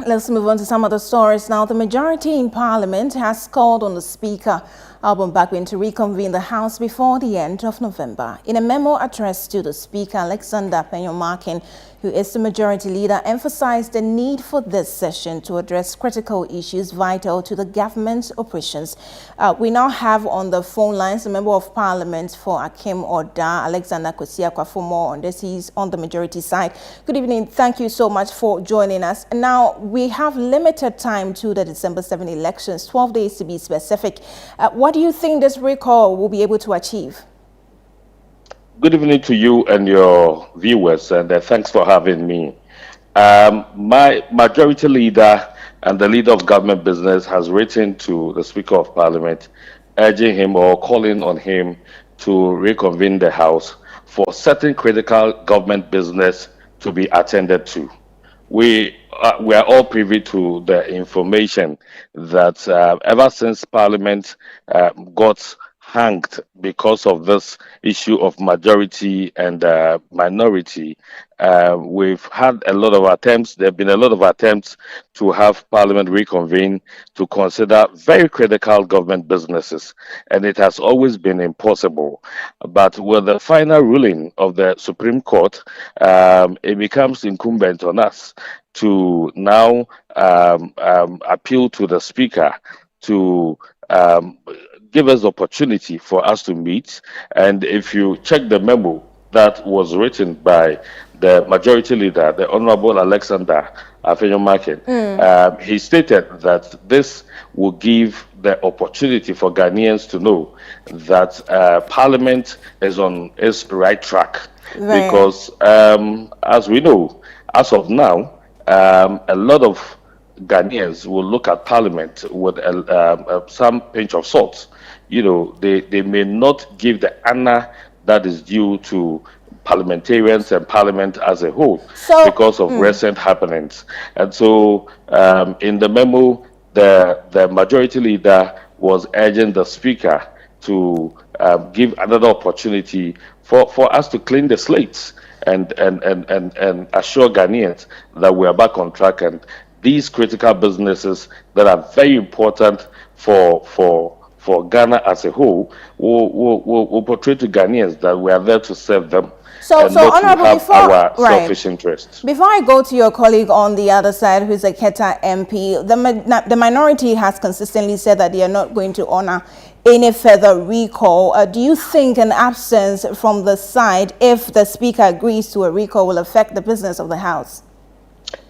Let's move on to some other stories now. The majority in Parliament has called on the Speaker, Alban Bagbin, to reconvene the House before the end of November. In a memo addressed to the Speaker, Alexander Penyomarkin, who is the majority leader, emphasized the need for this session to address critical issues vital to the government's operations. We now have on the phone lines a member of Parliament for Akim Oda, Alexander Akwasi, for more on this. He's on the majority side. Good evening. Thank you so much for joining us. Now, we have limited time to the December 7 elections, 12 days to be specific. What do you think this recall will be able to achieve? Good evening to you and your viewers, and thanks for having me. My majority leader and the leader of government business has written to the Speaker of Parliament, urging him or calling on him to reconvene the House for certain critical government business to be attended to. We are all privy to the information that ever since Parliament got hanged because of this issue of majority and minority, we've had a lot of attempts. There have been a lot of attempts to have Parliament reconvene to consider very critical government businesses, and it has always been impossible. But with the final ruling of the Supreme Court, it becomes incumbent on us to now appeal to the Speaker to give us the opportunity for us to meet. And if you check the memo that was written by the majority leader, the Honorable Alexander Penyomarkin, he stated that this will give the opportunity for Ghanaians to know that Parliament is on its right track. Right. Because as we know, as of now, a lot of Ghanaians will look at Parliament with some pinch of salt. You know, they may not give the honor that is due to parliamentarians and Parliament as a whole because of recent happenings. And so in the memo, the majority leader was urging the Speaker to give another opportunity for us to clean the slates and assure Ghanaians that we are back on track, and these critical businesses that are very important for Ghana as a whole will portray to Ghanaians that we are there to serve them. So Honorable, have our selfish interests. Before I go to your colleague on the other side, who's a Keta MP, the minority has consistently said that they are not going to honor any further recall. Do you think an absence from the side, if the Speaker agrees to a recall, will affect the business of the House?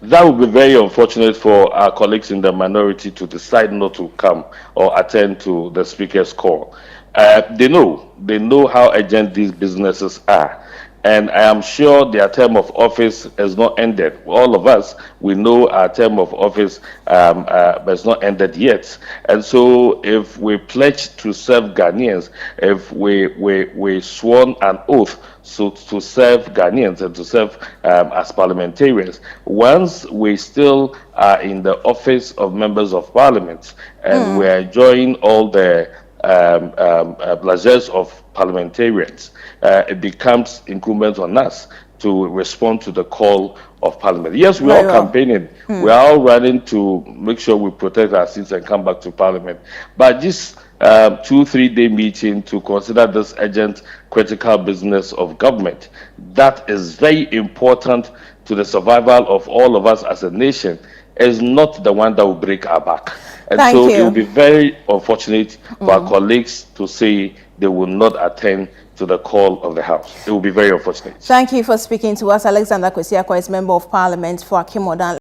That would be very unfortunate for our colleagues in the minority to decide not to come or attend to the Speaker's call. They know how urgent these businesses are. And I am sure their term of office has not ended. All of us, we know our term of office has not ended yet. And so if we pledge to serve Ghanaians, if we sworn an oath to serve Ghanaians and to serve as parliamentarians, once we still are in the office of members of Parliament and we're enjoying all the pleasures of parliamentarians, it becomes incumbent on us to respond to the call of Parliament. Yes, we are campaigning. We are all running to make sure we protect our seats and come back to Parliament. But this 2-3 day meeting to consider this urgent critical business of government, that is very important to the survival of all of us as a nation, is not the one that will break our back. And so it will be very unfortunate for our colleagues to say they will not attend to the call of the House. It will be very unfortunate. Thank you for speaking to us. Alexander Akwasi, Acquah is Member of Parliament for Akim Oda.